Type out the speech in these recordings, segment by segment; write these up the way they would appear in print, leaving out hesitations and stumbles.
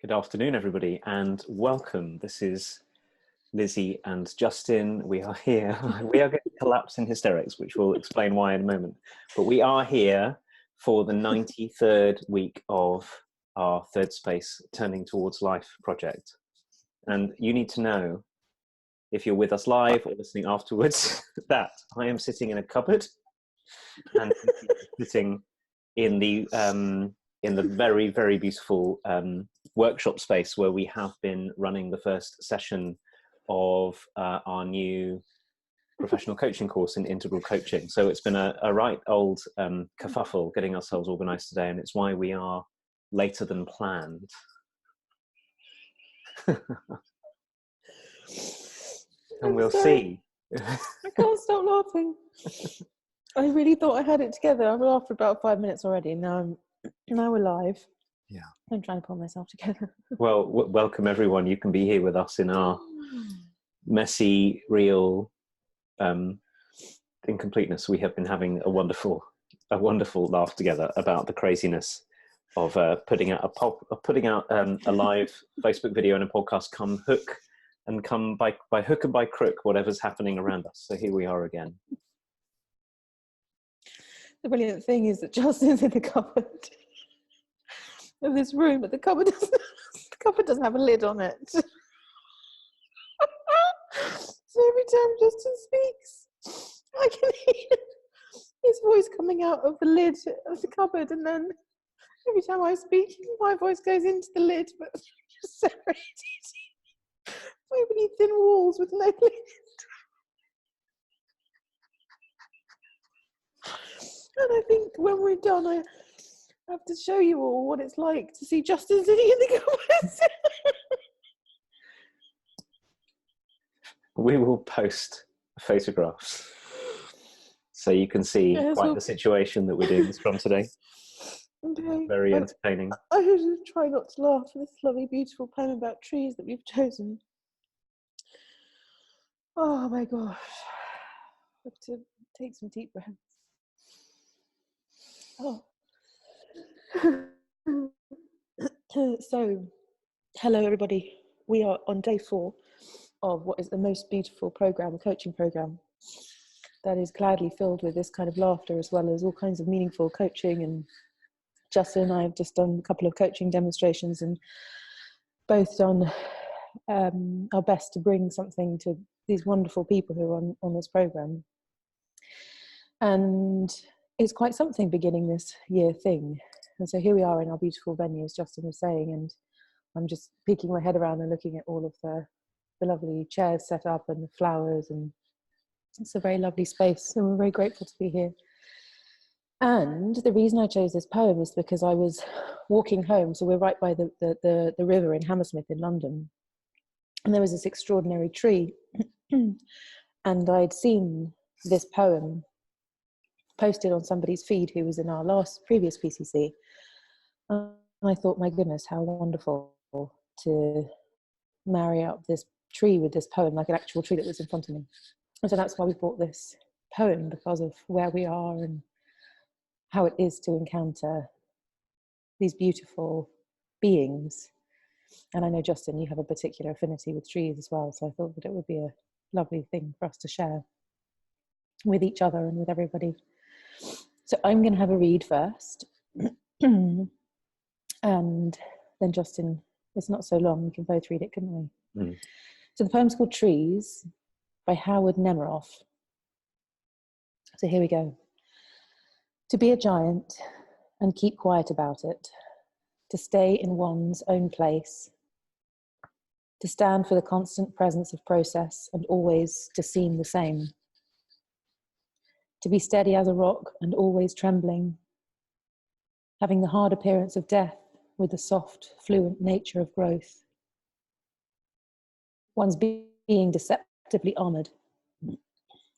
Good afternoon, everybody, and welcome. This is Lizzie and Justin. We are here. We are going to collapse in hysterics, which we'll explain why in a moment. But we are here for the 93rd week of our Thirdspace Turning Towards Life project. And you need to know, if you're with us live or listening afterwards, that I am sitting in a cupboard and sitting in the very, very beautiful workshop space where we have been running the first session of our new professional coaching course in integral coaching. So it's been a right old kerfuffle getting ourselves organised today, and it's why we are later than planned. And we'll see. I can't stop laughing. I really thought I had it together. I've laughed for about 5 minutes already. Now we're live. Yeah. I'm trying to pull myself together. Well, welcome everyone. You can be here with us in our messy, real incompleteness. We have been having a wonderful laugh together about the craziness of putting out a live Facebook video and a podcast. Come by hook and by crook, whatever's happening around us. So here we are again. The brilliant thing is that Justin's in the cupboard of this room, but the cupboard doesn't have a lid on it. So every time Justin speaks, I can hear his voice coming out of the lid of the cupboard, and then every time I speak, my voice goes into the lid, but just separated by really thin walls with no lid. And I think when we're done, I have to show you all what it's like to see Justin sitting in the comments. We will post photographs so you can see the situation that we're doing this from today. Okay. Very entertaining. I should try not to laugh at this lovely, beautiful poem about trees that we've chosen. Oh my gosh. I have to take some deep breaths. Oh. So, hello everybody. We are on day 4 of what is the most beautiful program, a coaching program that is gladly filled with this kind of laughter, as well as all kinds of meaningful coaching. And Justin and I have just done a couple of coaching demonstrations and both done our best to bring something to these wonderful people who are on this program. And it's quite something beginning this year thing. And so here we are in our beautiful venue, as Justin was saying, and I'm just peeking my head around and looking at all of the lovely chairs set up and the flowers, and it's a very lovely space, and we're very grateful to be here. And the reason I chose this poem is because I was walking home, so we're right by the river in Hammersmith in London, and there was this extraordinary tree, and I'd seen this poem posted on somebody's feed who was in our previous PCC. And I thought, my goodness, how wonderful to marry up this tree with this poem, like an actual tree that was in front of me. And so that's why we bought this poem, because of where we are and how it is to encounter these beautiful beings. And I know, Justin, you have a particular affinity with trees as well, so I thought that it would be a lovely thing for us to share with each other and with everybody. So I'm going to have a read first, and then Justin, it's not so long, we can both read it, couldn't we? Mm. So the poem's called Trees by Howard Nemerov. So here we go. To be a giant and keep quiet about it, to stay in one's own place, to stand for the constant presence of process and always to seem the same. To be steady as a rock and always trembling, having the hard appearance of death with the soft, fluent nature of growth. One's being deceptively armored,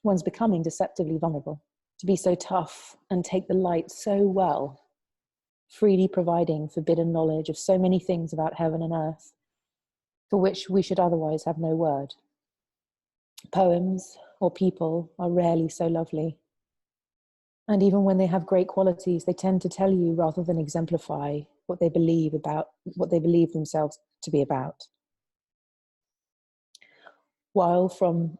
one's becoming deceptively vulnerable. To be so tough and take the light so well, freely providing forbidden knowledge of so many things about heaven and earth, for which we should otherwise have no word. Poems or people are rarely so lovely. And even when they have great qualities, they tend to tell you rather than exemplify what they believe themselves to be about. While from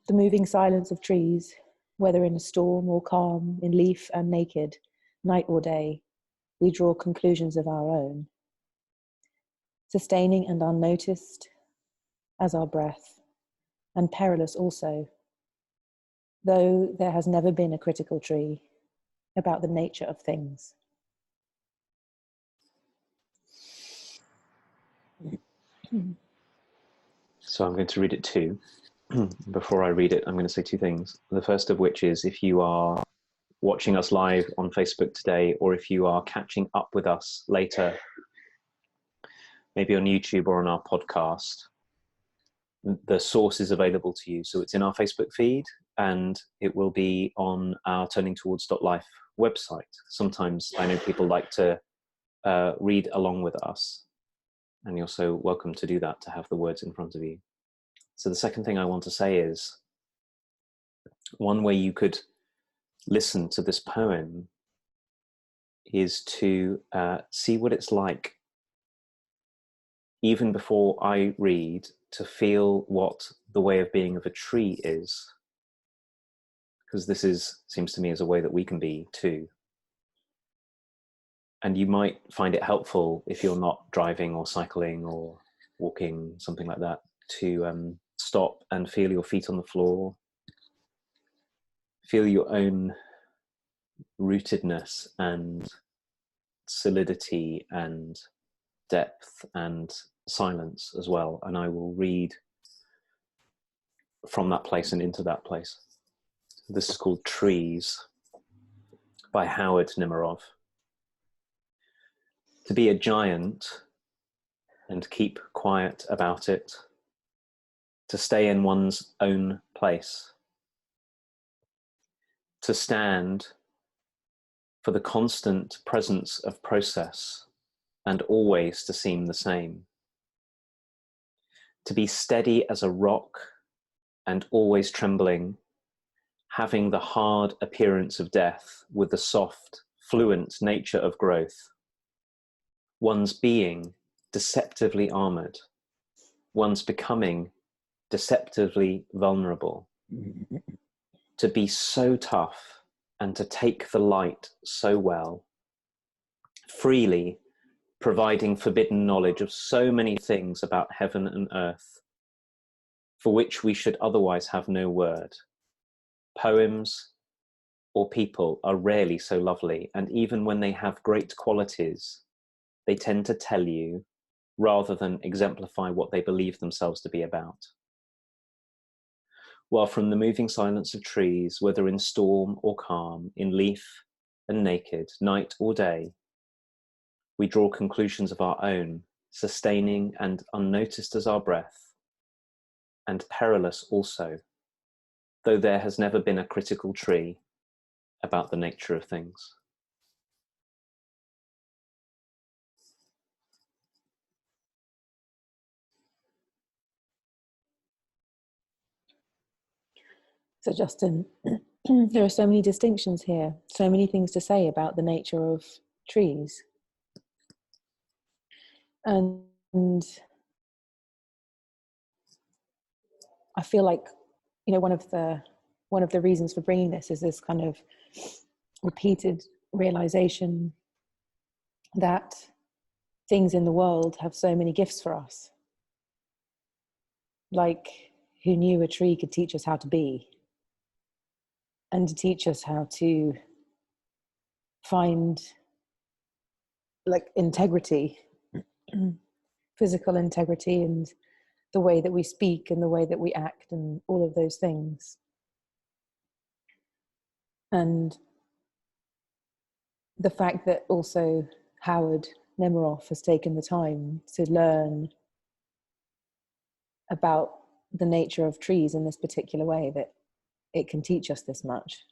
the moving silence of trees, whether in a storm or calm, in leaf and naked, night or day, we draw conclusions of our own, sustaining and unnoticed as our breath, and perilous also, though there has never been a critical tree about the nature of things. So I'm going to read it too. Before I read it, I'm going to say two things. The first of which is, if you are watching us live on Facebook today, or if you are catching up with us later, maybe on YouTube or on our podcast, the source is available to you. So it's in our Facebook feed, and it will be on our turningtowards.life website. Sometimes I know people like to read along with us, and you're so welcome to do that, to have the words in front of you. So the second thing I want to say is, one way you could listen to this poem is to see what it's like, even before I read, to feel what the way of being of a tree is. Because this seems to me as a way that we can be too. And you might find it helpful, if you're not driving or cycling or walking, something like that, to stop and feel your feet on the floor, feel your own rootedness and solidity and depth and silence as well. And I will read from that place and into that place. This is called Trees by Howard Nemerov. To be a giant and keep quiet about it, to stay in one's own place, to stand for the constant presence of process and always to seem the same, to be steady as a rock and always trembling, having the hard appearance of death with the soft, fluent nature of growth, one's being deceptively armored, one's becoming deceptively vulnerable, to be so tough and to take the light so well, freely providing forbidden knowledge of so many things about heaven and earth, for which we should otherwise have no word. Poems or people are rarely so lovely, and even when they have great qualities, they tend to tell you rather than exemplify what they believe themselves to be about. While from the moving silence of trees, whether in storm or calm, in leaf and naked, night or day, we draw conclusions of our own, sustaining and unnoticed as our breath, and perilous also, though there has never been a critical tree about the nature of things. So Justin, there are so many distinctions here, so many things to say about the nature of trees. And I feel like, one of the reasons for bringing this is this kind of repeated realization that things in the world have so many gifts for us. Like, who knew a tree could teach us how to be, and to teach us how to find integrity, physical integrity, and the way that we speak and the way that we act and all of those things. And the fact that also Howard Nemerov has taken the time to learn about the nature of trees in this particular way, that it can teach us this much.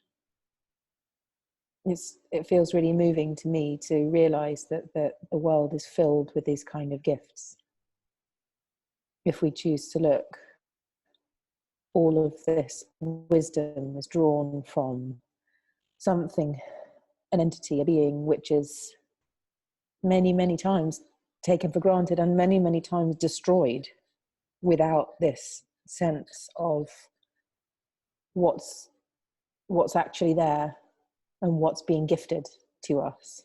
It feels really moving to me to realize that the world is filled with these kind of gifts. If we choose to look, all of this wisdom is drawn from something, an entity, a being, which is many, many times taken for granted and many, many times destroyed without this sense of what's actually there and what's being gifted to us.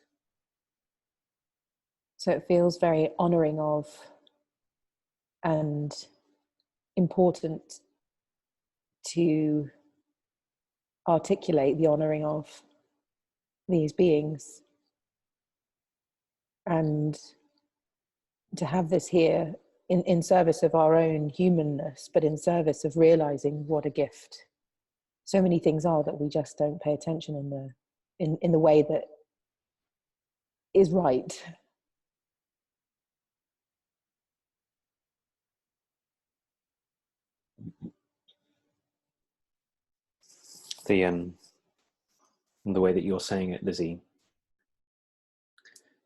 So it feels very honoring of and important to articulate the honoring of these beings and to have this here in service of our own humanness, but in service of realizing what a gift so many things are that we just don't pay attention in the way that is right. The way that you're saying it, Lizzie,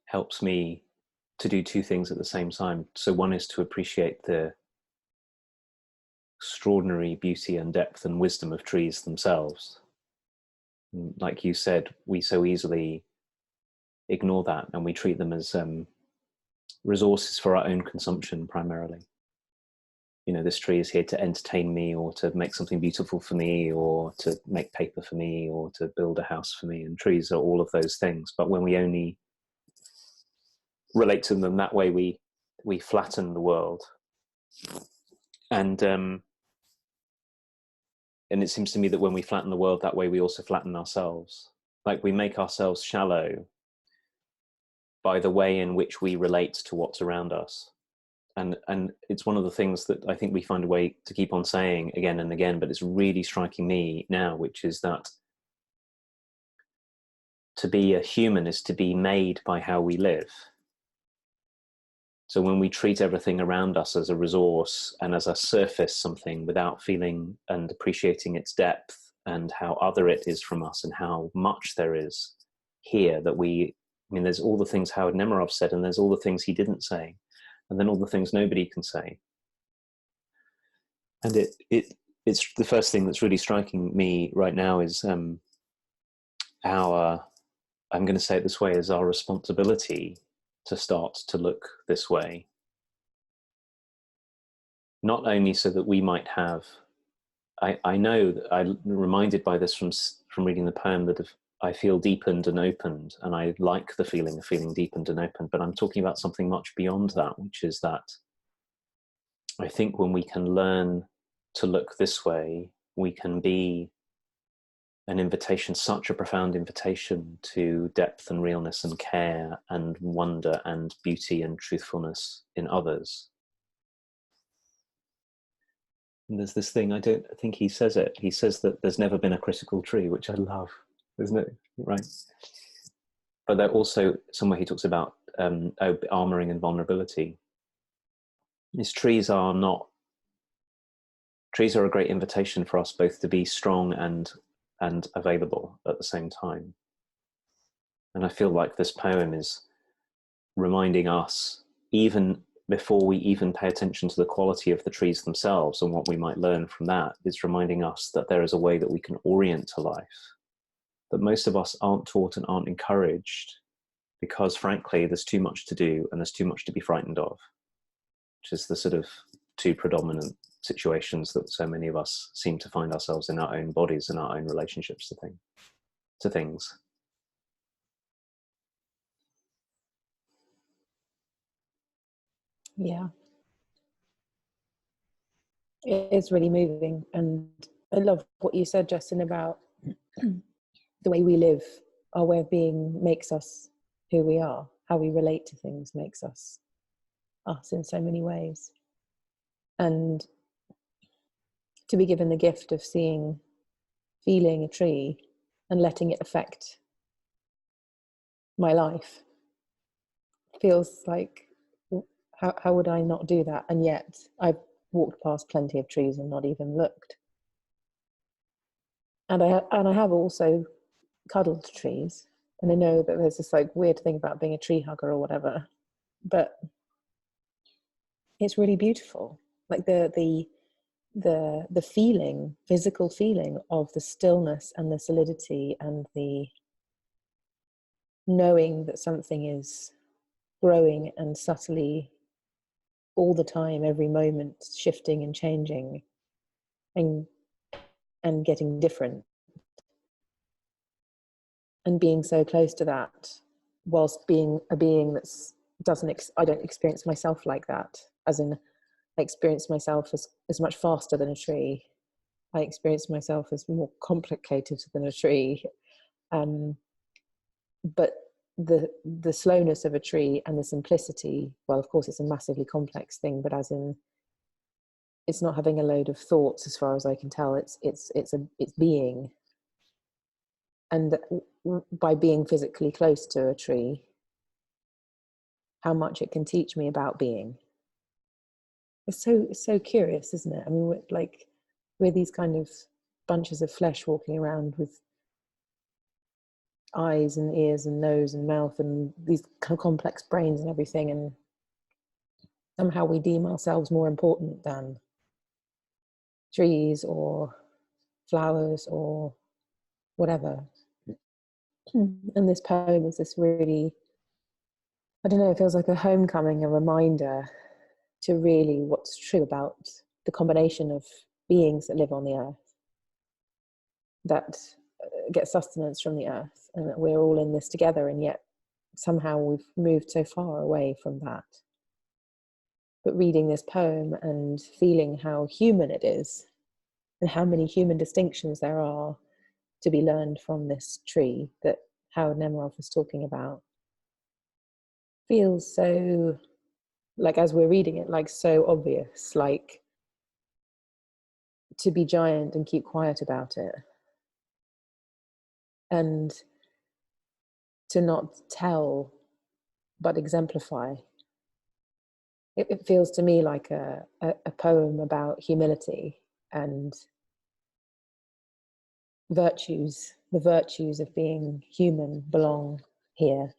helps me to do two things at the same time. So one is to appreciate the extraordinary beauty and depth and wisdom of trees themselves. Like you said, we so easily ignore that and we treat them as resources for our own consumption primarily. You know, this tree is here to entertain me or to make something beautiful for me or to make paper for me or to build a house for me. And trees are all of those things. But when we only relate to them that way, we flatten the world. And it seems to me that when we flatten the world that way, we also flatten ourselves. Like we make ourselves shallow by the way in which we relate to what's around us. And it's one of the things that I think we find a way to keep on saying again and again, but it's really striking me now, which is that to be a human is to be made by how we live. So when we treat everything around us as a resource and as a surface something without feeling and appreciating its depth and how other it is from us and how much there is here that there's all the things Howard Nemerov said and there's all the things he didn't say. And then all the things nobody can say. And it's the first thing that's really striking me right now is our, I'm going to say it this way, is our responsibility to start to look this way. Not only so that we might have, I know that I'm reminded by this from reading the poem that I feel deepened and opened, and I like the feeling of feeling deepened and opened, but I'm talking about something much beyond that, which is that I think when we can learn to look this way, we can be an invitation, such a profound invitation to depth and realness and care and wonder and beauty and truthfulness in others. And there's this thing, I don't think he says it, he says that there's never been a critical tree, which I love, isn't it? Right. But there also, somewhere he talks about armoring and vulnerability. These trees are a great invitation for us both to be strong and available at the same time. And I feel like this poem is reminding us, even before we even pay attention to the quality of the trees themselves and what we might learn from that, it's reminding us that there is a way that we can orient to life that most of us aren't taught and aren't encouraged, because frankly there's too much to do and there's too much to be frightened of, which is the sort of two predominant situations that so many of us seem to find ourselves in, our own bodies and our own relationships to things. Yeah, it is really moving, and I love what you said, Justin, about the way we live, our way of being makes us who we are. How we relate to things makes us in so many ways. And to be given the gift of feeling a tree and letting it affect my life feels like, how would I not do that? And yet I've walked past plenty of trees and not even looked. And I have also cuddled trees, and I know that there's this like weird thing about being a tree hugger or whatever, but it's really beautiful. Like the the feeling, physical feeling of the stillness and the solidity and the knowing that something is growing and subtly all the time, every moment, shifting and changing and getting different, and being so close to that, whilst being a being that's I don't experience myself like that, as in I experience myself as much faster than a tree. I experience myself as more complicated than a tree. But the slowness of a tree and the simplicity, well, of course, it's a massively complex thing, but as in, it's not having a load of thoughts, as far as I can tell. It's being. And by being physically close to a tree, how much it can teach me about being. It's so curious, isn't it? I mean, we're these kind of bunches of flesh walking around with eyes and ears and nose and mouth and these complex brains and everything, and somehow we deem ourselves more important than trees or flowers or whatever. And this poem is this really, I don't know, it feels like a homecoming, a reminder to really what's true about the combination of beings that live on the earth, that get sustenance from the earth, and that we're all in this together, and yet somehow we've moved so far away from that. But reading this poem and feeling how human it is, and how many human distinctions there are to be learned from this tree that Howard Nemerov was talking about, feels so, like, as we're reading it, like so obvious, like to be giant and keep quiet about it, and to not tell but exemplify. It feels to me like a poem about humility and virtues. The virtues of being human belong here,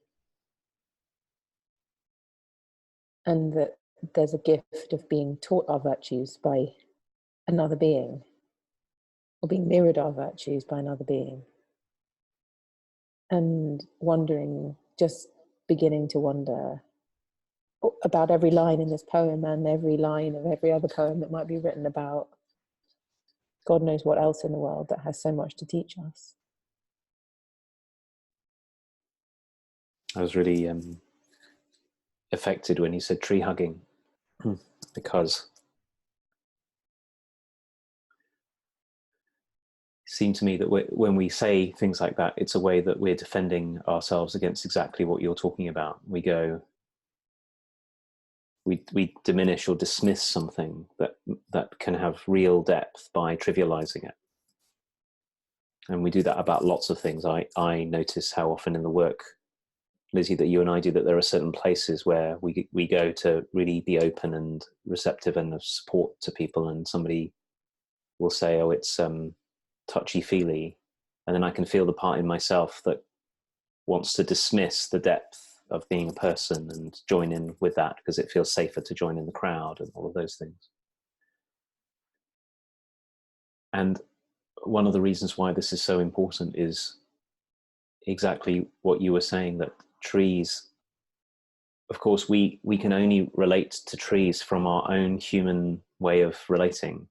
and that there's a gift of being taught our virtues by another being, or being mirrored our virtues by another being. And wondering, just beginning to wonder about every line in this poem and every line of every other poem that might be written about God knows what else in the world that has so much to teach us. I was really affected when you said tree hugging, because it seemed to me that when we say things like that, it's a way that we're defending ourselves against exactly what you're talking about. We go, we diminish or dismiss something that can have real depth by trivializing it. And we do that about lots of things. I notice how often in the work, Lizzie, that you and I do, that there are certain places where we go to really be open and receptive and of support to people, and somebody will say, oh, it's touchy-feely, and then I can feel the part in myself that wants to dismiss the depth of being a person and join in with that because it feels safer to join in the crowd and all of those things. And one of the reasons why this is so important is exactly what you were saying, that trees, of course, we can only relate to trees from our own human way of relating.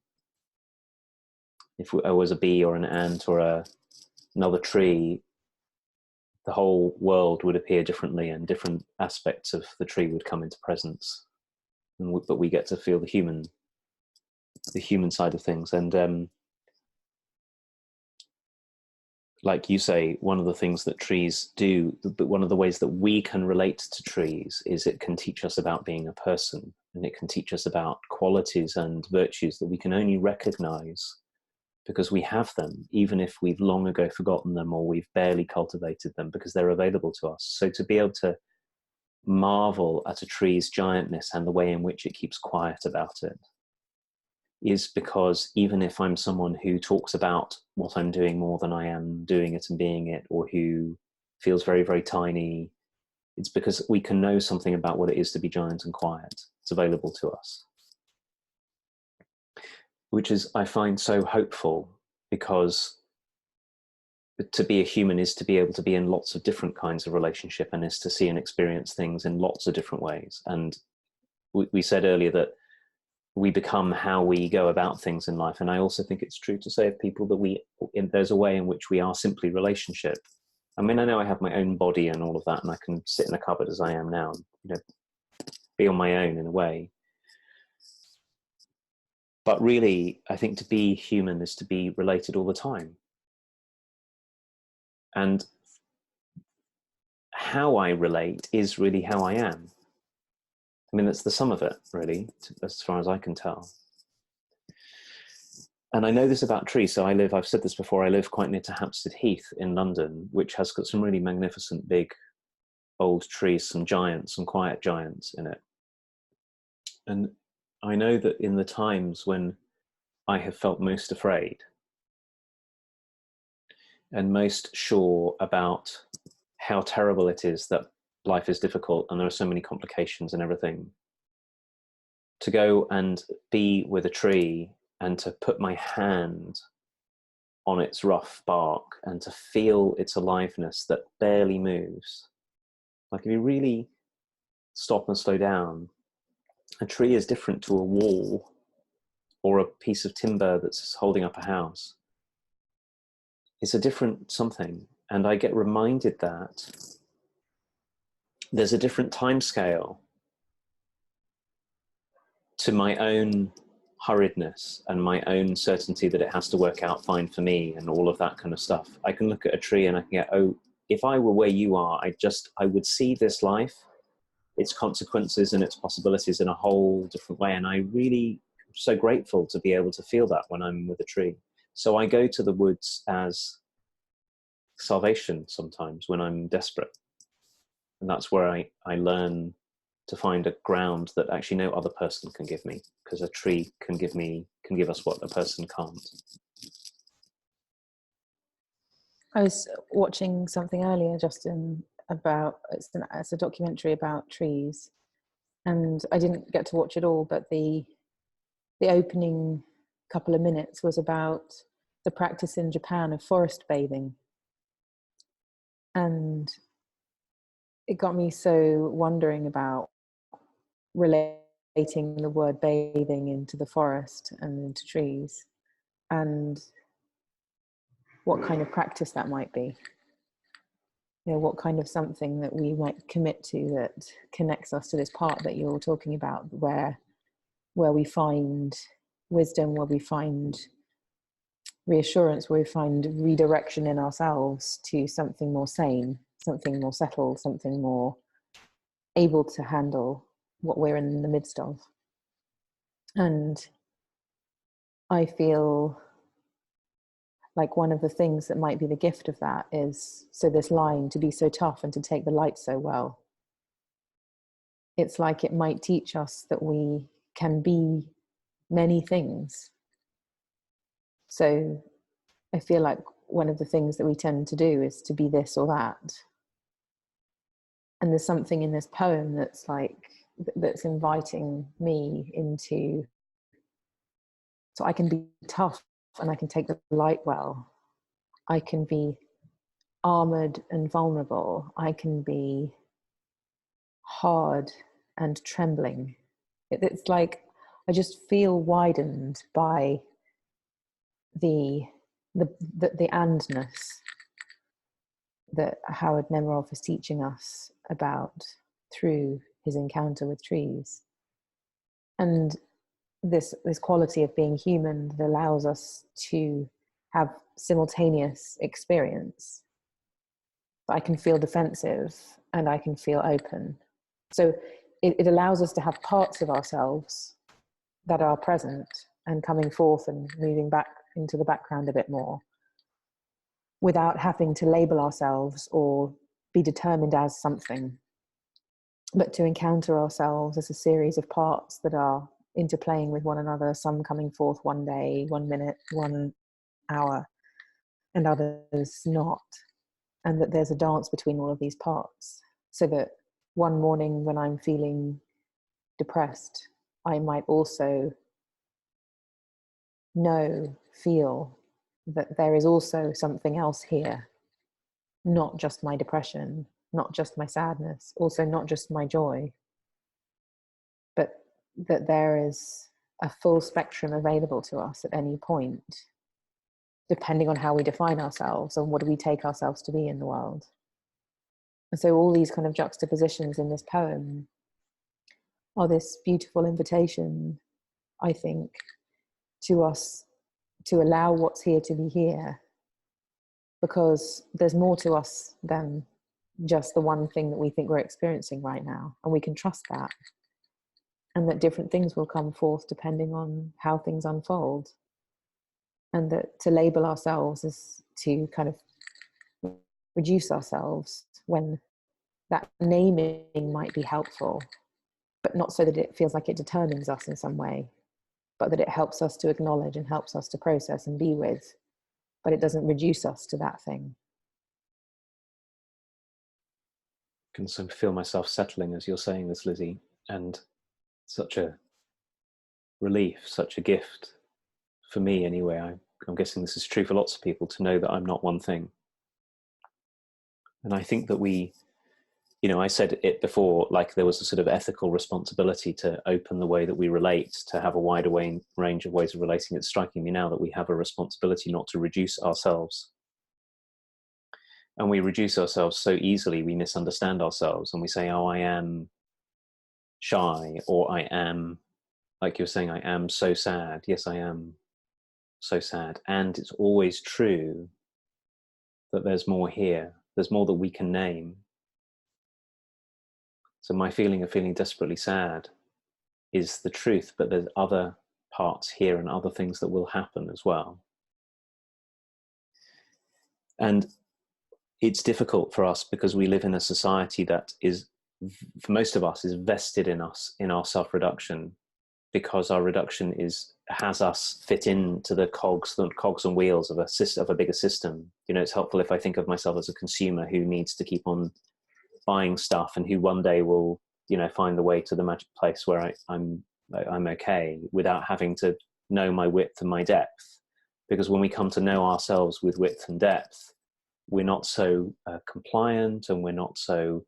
If I was a bee or an ant or another tree, the whole world would appear differently and different aspects of the tree would come into presence. But we get to feel the human side of things. And like you say, one of the things that trees do, but one of the ways that we can relate to trees is it can teach us about being a person, and it can teach us about qualities and virtues that we can only recognize because we have them, even if we've long ago forgotten them or we've barely cultivated them, because they're available to us. So to be able to marvel at a tree's giantness and the way in which it keeps quiet about it is because even if I'm someone who talks about what I'm doing more than I am doing it and being it, or who feels very, very tiny, it's because we can know something about what it is to be giant and quiet. It's available to us. which is, I find, so hopeful, because to be a human is to be able to be in lots of different kinds of relationship, and is to see and experience things in lots of different ways. And we said earlier that we become how we go about things in life. And I also think it's true to say of people that there's a way in which we are simply relationship. I mean, I know I have my own body and all of that, and I can sit in a cupboard as I am now, and, you know, be on my own in a way. But really, I think to be human is to be related all the time. And how I relate is really how I am. I mean, that's the sum of it, really, as far as I can tell. And I know this about trees. So I've said this before, I live quite near to Hampstead Heath in London, which has got some really magnificent big old trees, some giants, some quiet giants in it. And I know that in the times when I have felt most afraid and most sure about how terrible it is that life is difficult and there are so many complications and everything, to go and be with a tree and to put my hand on its rough bark and to feel its aliveness that barely moves. Like, if you really stop and slow down, a tree is different to a wall or a piece of timber that's holding up a house. It's a different something. And I get reminded that there's a different time scale to my own hurriedness and my own certainty that it has to work out fine for me and all of that kind of stuff. I can look at a tree and I can get, oh, if I were where you are, I would see this life, its consequences and its possibilities in a whole different way. And I really am so grateful to be able to feel that when I'm with a tree. So I go to the woods as salvation sometimes when I'm desperate. And that's where I learn to find a ground that actually no other person can give me, because a tree can give us what a person can't. I was watching something earlier, Justin, about it's a documentary about trees, and I didn't get to watch it all, but the opening couple of minutes was about the practice in Japan of forest bathing, and it got me so wondering about relating the word bathing into the forest and into trees, and what kind of practice that might be. You know, what kind of something that we might commit to that connects us to this part that you're talking about, where we find wisdom, where we find reassurance, where we find redirection in ourselves to something more sane, something more settled, something more able to handle what we're in the midst of. And I feel like one of the things that might be the gift of that is, so this line, to be so tough and to take the light so well. It's like it might teach us that we can be many things. So I feel like one of the things that we tend to do is to be this or that. And there's something in this poem that's inviting me into, so I can be tough and I can take the light well. I can be armored and vulnerable. I can be hard and trembling. It's like I just feel widened by the andness that Howard Nemerov is teaching us about through his encounter with trees, and this quality of being human that allows us to have simultaneous experience. I can feel defensive and I can feel open. So it allows us to have parts of ourselves that are present and coming forth and moving back into the background a bit more, without having to label ourselves or be determined as something, but to encounter ourselves as a series of parts that are interplaying with one another, some coming forth one day, 1 minute, 1 hour, and others not. And that there's a dance between all of these parts, so that one morning when I'm feeling depressed, I might also feel that there is also something else here, not just my depression, not just my sadness, also not just my joy, but that there is a full spectrum available to us at any point, depending on how we define ourselves and what do we take ourselves to be in the world. And so all these kind of juxtapositions in this poem are this beautiful invitation, I think, to us to allow what's here to be here, because there's more to us than just the one thing that we think we're experiencing right now, and we can trust that, and that different things will come forth depending on how things unfold, and that to label ourselves is to kind of reduce ourselves, when that naming might be helpful, but not so that it feels like it determines us in some way, but that it helps us to acknowledge and helps us to process and be with, but it doesn't reduce us to that thing. I can sort of feel myself settling as you're saying this, Lizzie, and such a relief, such a gift for me anyway. I'm guessing this is true for lots of people, to know that I'm not one thing. And I think that we, I said it before, like there was a sort of ethical responsibility to open the way that we relate, to have a wider range of ways of relating. It's striking me now that we have a responsibility not to reduce ourselves. And we reduce ourselves so easily, we misunderstand ourselves, and we say, oh, I am shy, or I am, like you're saying, I am so sad. Yes, I am so sad. And it's always true that there's more here. There's more that we can name. So my feeling of feeling desperately sad is the truth, but there's other parts here and other things that will happen as well. And it's difficult for us because we live in a society that is, for most of us, is vested in us, in our self-reduction, because our reduction has us fit into the cogs and wheels of a bigger system. It's helpful if I think of myself as a consumer who needs to keep on buying stuff, and who one day will, find the way to the magic place where I'm okay, without having to know my width and my depth. Because when we come to know ourselves with width and depth, we're not so compliant, and we're not so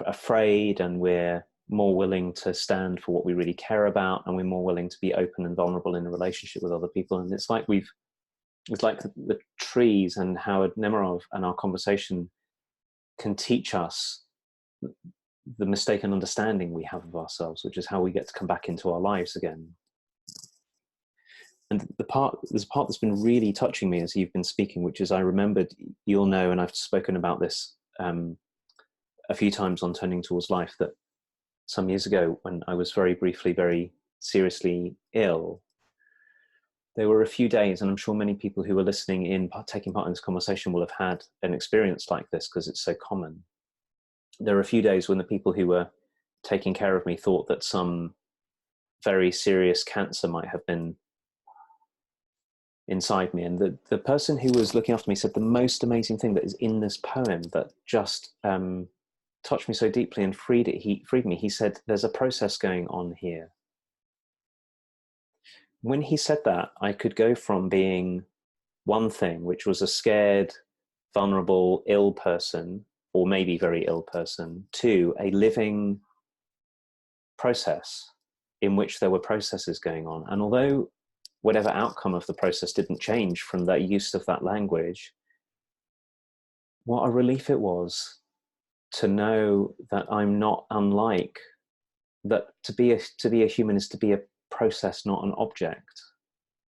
afraid, and we're more willing to stand for what we really care about, and we're more willing to be open and vulnerable in a relationship with other people. And it's like the trees and Howard Nemerov and our conversation can teach us the mistaken understanding we have of ourselves, which is how we get to come back into our lives again. And there's a part that's been really touching me as you've been speaking, which is, I remembered, you'll know, and I've spoken about this a few times on Turning Towards Life, that some years ago, when I was very briefly, very seriously ill, there were a few days, and I'm sure many people who were listening in, taking part in this conversation, will have had an experience like this because it's so common. There were a few days when the people who were taking care of me thought that some very serious cancer might have been inside me. And the person who was looking after me said the most amazing thing that is in this poem that just touched me so deeply and freed me. He said, there's a process going on here. When he said that, I could go from being one thing, which was a scared, vulnerable, ill person, or maybe very ill person, to a living process in which there were processes going on. And although whatever outcome of the process didn't change from that use of that language, what a relief it was to know that I'm not unlike, that to be a human is to be a process, not an object.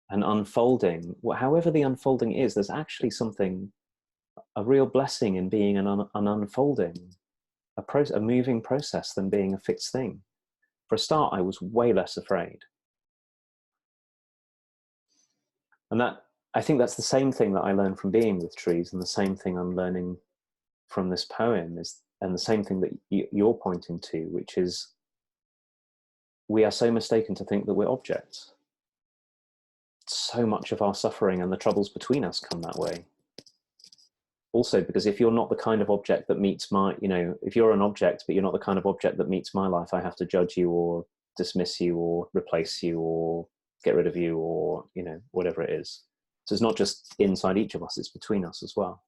And unfolding, however the unfolding is, there's actually something, a real blessing in being an unfolding, a moving process than being a fixed thing. For a start, I was way less afraid. And I think that's the same thing that I learned from being with trees, and the same thing I'm learning from this poem and the same thing that you're pointing to, which is we are so mistaken to think that we're objects. So much of our suffering and the troubles between us come that way. Also, because if you're not the kind of object that meets my, if you're an object, but you're not the kind of object that meets my life, I have to judge you or dismiss you or replace you or get rid of you, or, you know, whatever it is. So it's not just inside each of us, it's between us as well.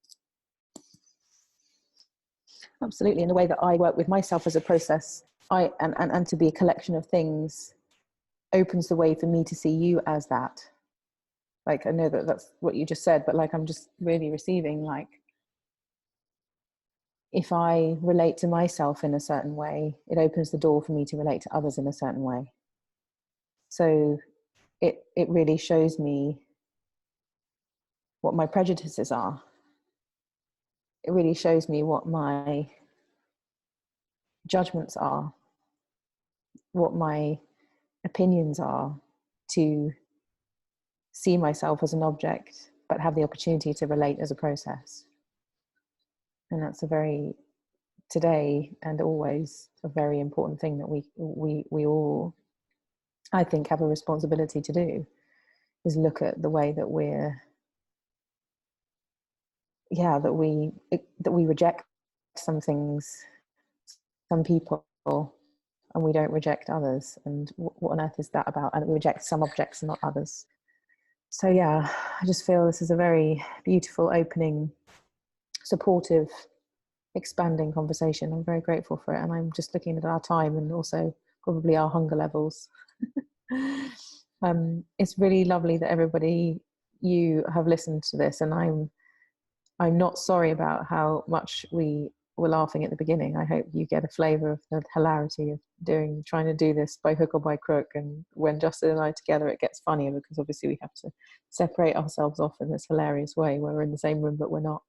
Absolutely. In the way that I work with myself as a process, and to be a collection of things opens the way for me to see you as that. Like, I know that that's what you just said, but like, I'm just really receiving, like, if I relate to myself in a certain way, it opens the door for me to relate to others in a certain way. So it really shows me what my prejudices are. It really shows me what my judgments are, what my opinions are, to see myself as an object, but have the opportunity to relate as a process. And that's a very, today and always, a very important thing that we all, I think, have a responsibility to do, is look at the way that that we reject some things, some people, and we don't reject others. And what on earth is that about? And we reject some objects and not others. So yeah, I just feel this is a very beautiful, opening, supportive, expanding conversation. I'm very grateful for it. And I'm just looking at our time and also probably our hunger levels. It's really lovely that everybody, you have listened to this, and I'm not sorry about how much we were laughing at the beginning. I hope you get a flavour of the hilarity of trying to do this by hook or by crook. And when Justin and I are together, it gets funnier, because obviously we have to separate ourselves off in this hilarious way where we're in the same room but we're not.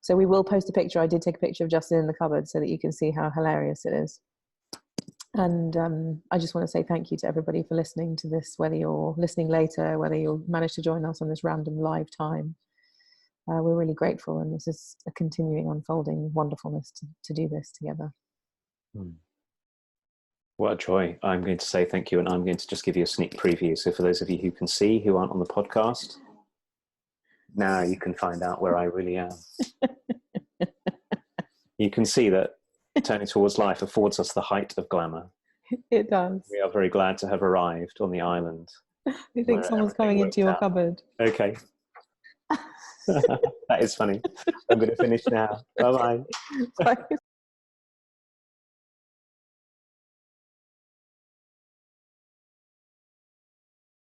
So we will post a picture. I did take a picture of Justin in the cupboard so that you can see how hilarious it is. And I just want to say thank you to everybody for listening to this, whether you're listening later, whether you'll manage to join us on this random live time. We're really grateful, and this is a continuing, unfolding wonderfulness to do this together. What a joy. I'm going to say thank you, and I'm going to just give you a sneak preview. So for those of you who can see, who aren't on the podcast, now you can find out where I really am. You can see that Turning Towards Life affords us the height of glamour. It does. We are very glad to have arrived on the island. I think someone's coming into your cupboard. Okay. That is funny. I'm going to finish now. Bye-bye. Bye.